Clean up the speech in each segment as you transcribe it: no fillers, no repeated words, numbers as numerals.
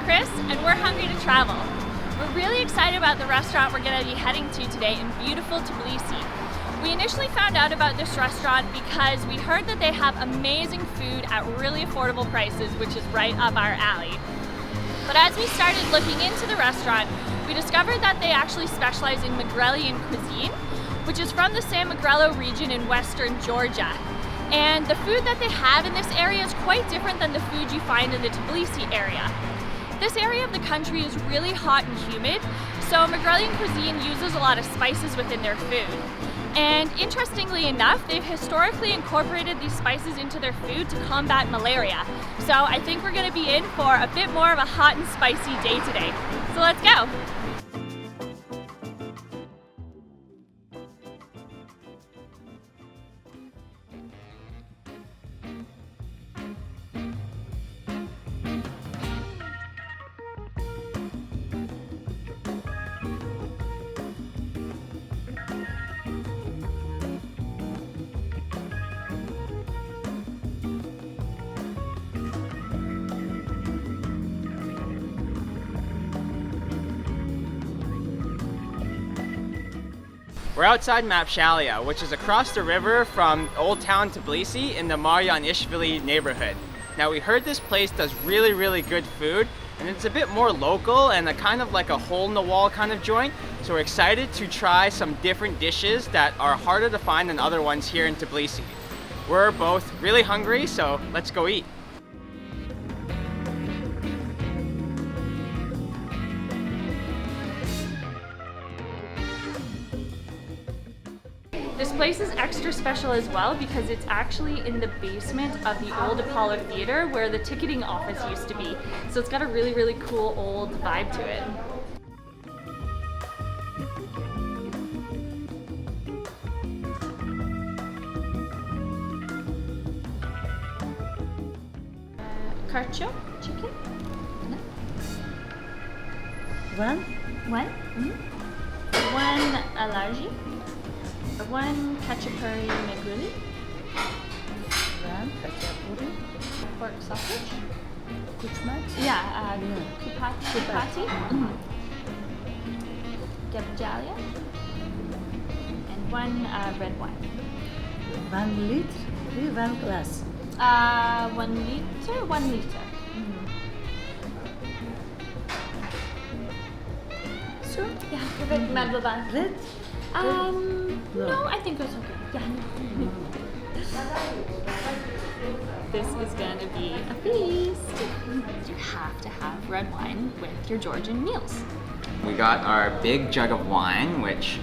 Chris, and we're hungry to travel. We're really excited about the restaurant we're going to be heading to today in beautiful Tbilisi. We initially found out about this restaurant because we heard that they have amazing food at really affordable prices, which is right up our alley. But as we started looking into the restaurant, we discovered that they actually specialize in Megrelian cuisine, which is from the San Megrelo region in western Georgia. And the food that they have in this area is quite different than the food you find in the Tbilisi area. This area of the country is really hot and humid, so Megrelian cuisine uses a lot of spices within their food. And interestingly enough, they've historically incorporated these spices into their food to combat malaria. So I think we're going to be in for a bit more of a hot and spicy day today. So let's go! We're outside Mapshalia, which is across the river from Old Town Tbilisi in the Maryanishvili neighborhood. Now we heard this place does really good food, and it's a bit more local and a kind of like a hole-in-the-wall kind of joint. So we're excited to try some different dishes that are harder to find than other ones here in Tbilisi. We're both really hungry, so let's go eat. This place is extra special as well because it's actually in the basement of the old Apollo Theater where the ticketing office used to be. So it's got a really cool old vibe to it. Karcho chicken? One? One? Mm-hmm. One alarji. One khachapuri megreli. One khachapuri. Pork sausage. Kuchmat? Yeah, kupati. Gebjalia. And one red wine. 1 liter, 1 glass. 1 liter, 1 liter. So, Yeah, perfect. Madlaban. red? No, I think it's okay. Yeah. This is gonna be a feast. You have to have red wine with your Georgian meals. We got our big jug of wine, which,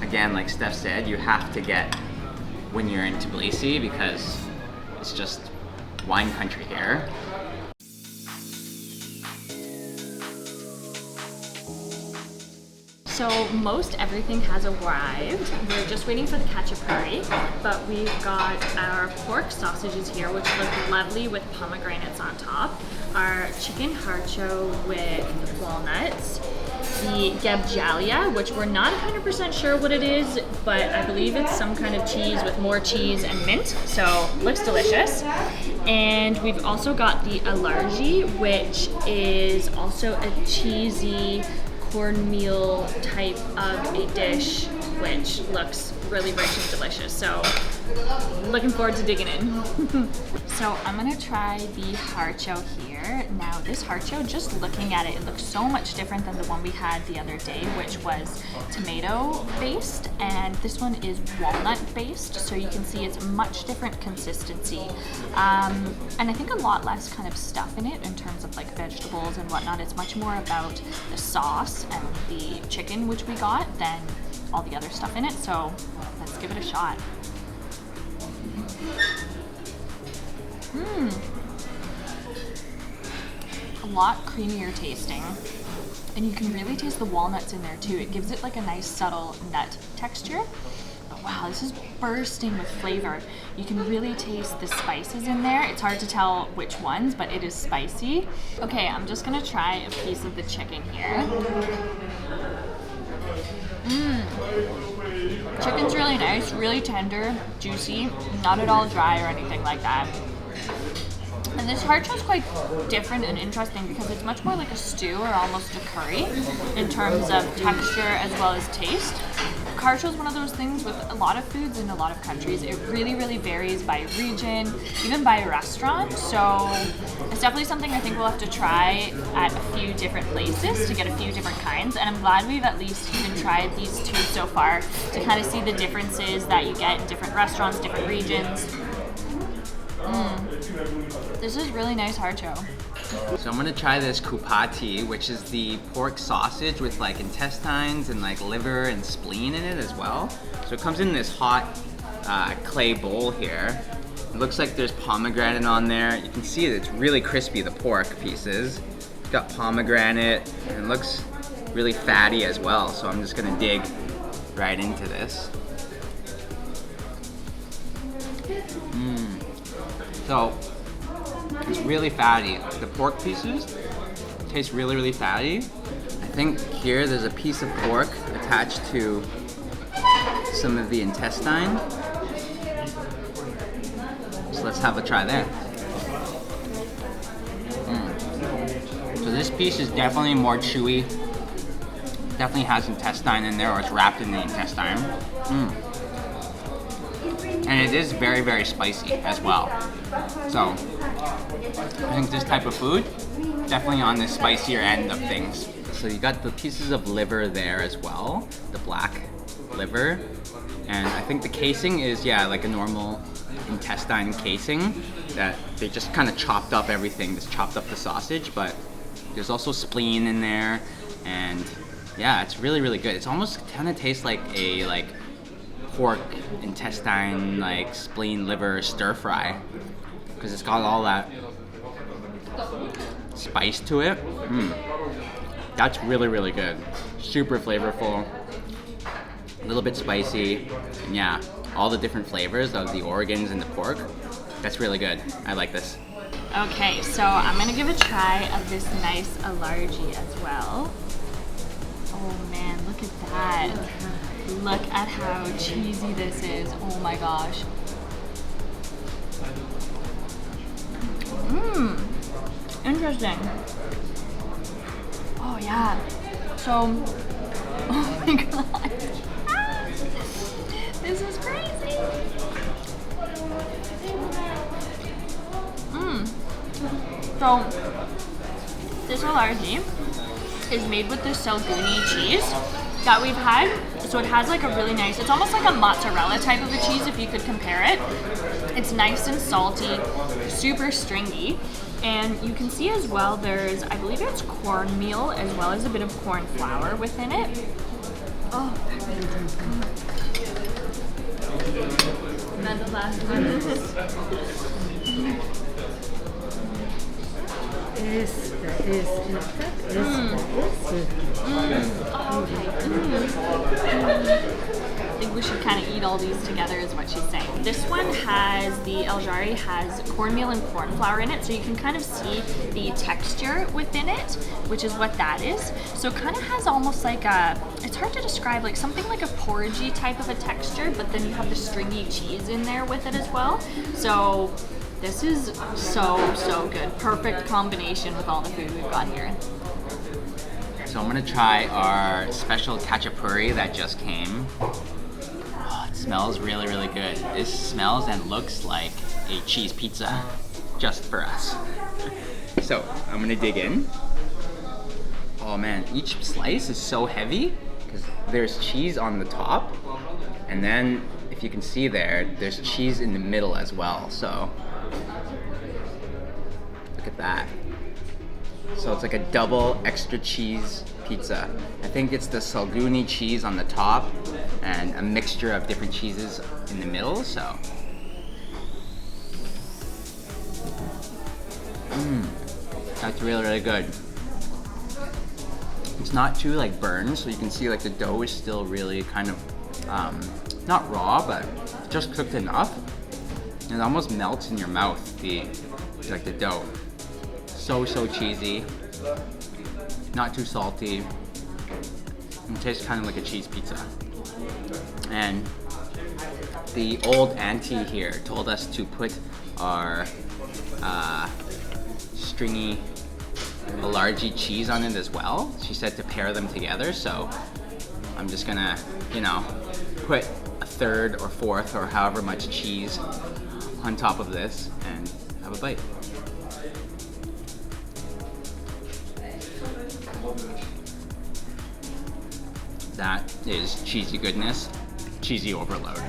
again, like Steph said, you have to get when you're in Tbilisi because it's just wine country here. So most everything has arrived. We're just waiting for the khachapuri, but we've got our pork sausages here, which look lovely with pomegranates on top. Our chicken harcho with walnuts. The gebjalia, which we're not 100% sure what it is, but I believe it's some kind of cheese with more cheese and mint, so looks delicious. And we've also got the alarji, which is also a cheesy cornmeal type of a dish, which looks really rich and delicious. So looking forward to digging in. So I'm gonna try the harcho here. Now this harcho, just looking at it, it looks so much different than the one we had the other day, which was tomato based, and this one is walnut based. So you can see it's much different consistency. And I think a lot less kind of stuff in it in terms of like vegetables and whatnot. It's much more about the sauce and the chicken, which we got, than all the other stuff in it. So let's give it a shot. A lot creamier tasting, and you can really taste the walnuts in there too. It gives it like a nice subtle nut texture. But wow, this is bursting with flavor. You can really taste the spices in there. It's hard to tell which ones, but it is spicy. Okay, I'm just gonna try a piece of the chicken here. Chicken's really nice, really tender, juicy, not at all dry or anything like that. And this harcho is quite different and interesting because it's much more like a stew or almost a curry in terms of texture as well as taste. Harcho is one of those things with a lot of foods in a lot of countries. It really, really varies by region, even by restaurant. So it's definitely something I think we'll have to try at a few different places to get a few different kinds. And I'm glad we've at least even tried these two so far to kind of see the differences that you get in different restaurants, different regions. This is really nice harcho. So I'm gonna try this kupati, which is the pork sausage with like intestines and like liver and spleen in it as well. So it comes in this hot clay bowl here. It looks like there's pomegranate on there. You can see it's really crispy, the pork pieces. It's got pomegranate and it looks really fatty as well. So I'm just gonna dig right into this. So it's really fatty. The pork pieces taste really, really fatty. I think here there's a piece of pork attached to some of the intestine. So let's have a try there. So this piece is definitely more chewy. Definitely has intestine in there, or it's wrapped in the intestine. And it is very, very spicy as well. So I think this type of food, definitely on the spicier end of things. So you got the pieces of liver there as well, the black liver. And I think the casing is, yeah, like a normal intestine casing that they just kind of chopped up everything, just chopped up the sausage, but there's also spleen in there. And yeah, it's really, really good. It's almost kind of tastes like a pork intestine, like spleen, liver stir fry, because it's got all that spice to it. That's really, really good. Super flavorful, a little bit spicy, and yeah, all the different flavors of the organs and the pork. That's really good. I like this. Okay, so I'm gonna give a try of this nice alargi as well. Oh man, look at that. Look at how cheesy this is. Oh my gosh. Interesting. Oh yeah. So, oh my god. This is crazy. So, this alargi is made with this Salguni cheese that we've had. So it has like a really nice, it's almost like a mozzarella type of a cheese if you could compare it. It's nice and salty, super stringy. And you can see as well there's, I believe it's cornmeal as well as a bit of corn flour within it. Oh. And then the last one is I think we should kind of eat all these together is what she's saying. This one has, the Aljari has cornmeal and corn flour in it, so you can kind of see the texture within it, which is what that is. So it kind of has almost like a, it's hard to describe, like something like a porridgey type of a texture, but then you have the stringy cheese in there with it as well. So this is so good. Perfect combination with all the food we've got here. So I'm gonna try our special khachapuri that just came. Oh, it smells really, really good. This smells and looks like a cheese pizza, just for us. So I'm gonna dig in. Oh man, each slice is so heavy because there's cheese on the top, and then if you can see there's cheese in the middle as well. So look at that. So it's like a double extra cheese pizza. I think it's the Salguni cheese on the top and a mixture of different cheeses in the middle, so. That's really, really good. It's not too like burned, so you can see like the dough is still really kind of, not raw, but just cooked enough. It almost melts in your mouth, the dough. So cheesy, not too salty. It tastes kind of like a cheese pizza. And the old auntie here told us to put our stringy Alargi cheese on it as well. She said to pair them together, so I'm just gonna, you know, put a third or fourth or however much cheese on top of this and have a bite. That is cheesy goodness, cheesy overload.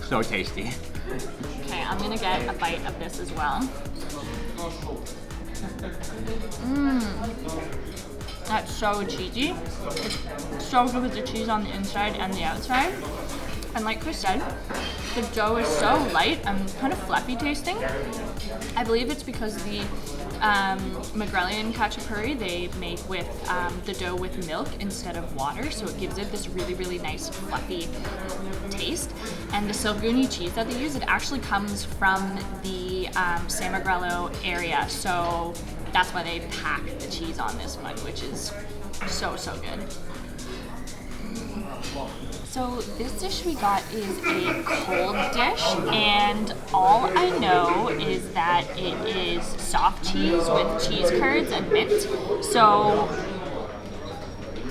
So tasty. Okay, I'm gonna get a bite of this as well. That's so cheesy. It's so good with the cheese on the inside and the outside. And like Chris said, the dough is so light and kind of fluffy tasting. I believe it's because the Megrelian khachapuri they make with the dough with milk instead of water, so it gives it this really, really nice fluffy taste. And the Silguni cheese that they use, it actually comes from the San Magrelo area, so that's why they pack the cheese on this mug, which is so, so good. So this dish we got is a cold dish, and all I know is that it is soft cheese with cheese curds and mint. So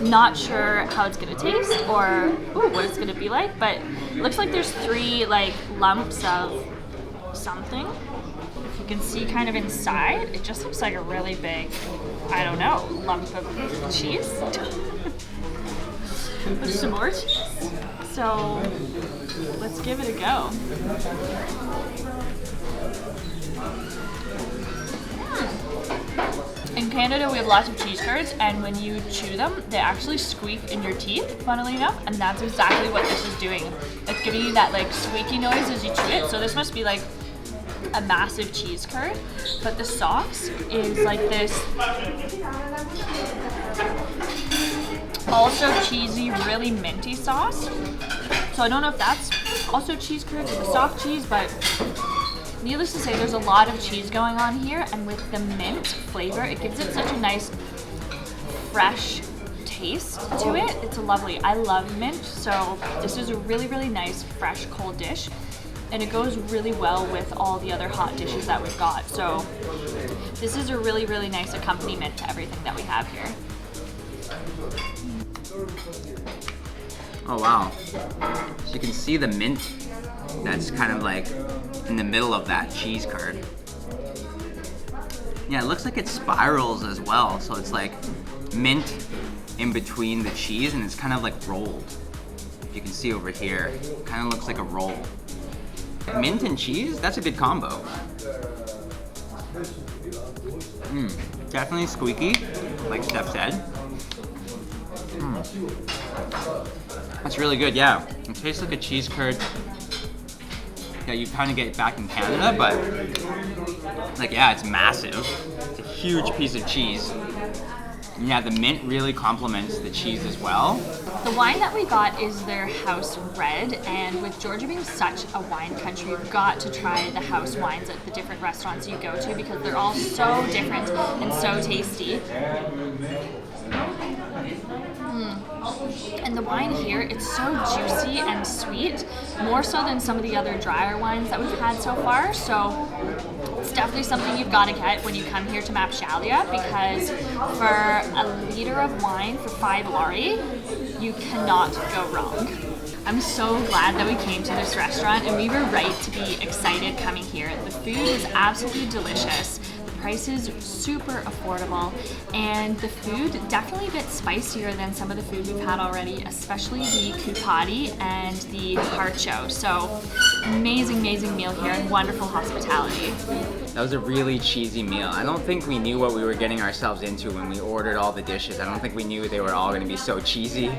not sure how it's gonna taste or what it's gonna be like, but it looks like there's 3 like lumps of something. If you can see kind of inside, it just looks like a really big, I don't know, lump of cheese. With some more cheese. So let's give it a go. In Canada, we have lots of cheese curds, and when you chew them, they actually squeak in your teeth, funnily enough, and that's exactly what this is doing. It's giving you that like squeaky noise as you chew it. So this must be like a massive cheese curd, but the sauce is like this also cheesy, really minty sauce. So I don't know if that's also cheese curds with soft cheese, but needless to say, there's a lot of cheese going on here, and with the mint flavor, it gives it such a nice, fresh taste to it. It's lovely. I love mint, so this is a really, really nice, fresh, cold dish, and it goes really well with all the other hot dishes that we've got. So this is a really, really nice accompaniment to everything that we have here. Oh wow. So you can see the mint that's kind of like in the middle of that cheese curd. Yeah, it looks like it spirals as well. So it's like mint in between the cheese and it's kind of like rolled. If you can see over here, it kind of looks like a roll. Mint and cheese, that's a good combo. Definitely squeaky, like Steph said. That's really good, yeah. It tastes like a cheese curd that you kind of get back in Canada, but like, yeah, it's massive. It's a huge piece of cheese. And yeah, the mint really complements the cheese as well. The wine that we got is their house red, and with Georgia being such a wine country, you've got to try the house wines at the different restaurants you go to because they're all so different and so tasty. And the wine here, it's so juicy and sweet, more so than some of the other drier wines that we've had so far. So it's definitely something you've got to get when you come here to Mapshalia, because for a liter of wine for 5 lari, you cannot go wrong. I'm so glad that we came to this restaurant, and we were right to be excited coming here. The food is absolutely delicious. Prices super affordable, and the food definitely a bit spicier than some of the food we've had already, especially the kupati and the harcho. So amazing meal here and wonderful hospitality. That was a really cheesy meal. I don't think we knew what we were getting ourselves into when we ordered all the dishes. I don't think we knew they were all going to be so cheesy.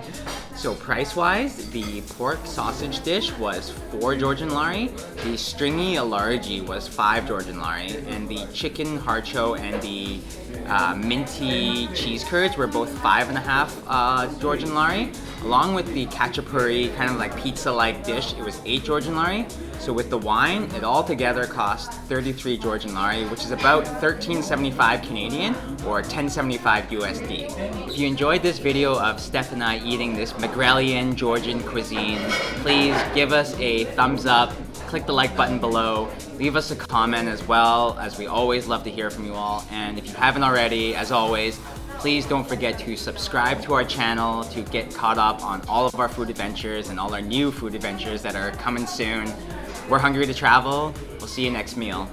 So price-wise, the pork sausage dish was 4 Georgian lari, the stringy alargi was 5 Georgian lari, and the chicken harcho and the minty cheese curds were both 5.5 Georgian lari. Along with the khachapuri, kind of like pizza-like dish, it was 8 Georgian lari. So with the wine, it all together cost 33 Georgian lari, which is about $13.75 Canadian or $10.75 USD. If you enjoyed this video of Steph and I eating this Megrelian Georgian cuisine, please give us a thumbs up, click the like button below. Leave us a comment as well, as we always love to hear from you all. And if you haven't already, as always, please don't forget to subscribe to our channel to get caught up on all of our food adventures and all our new food adventures that are coming soon. We're hungry to travel. We'll see you next meal.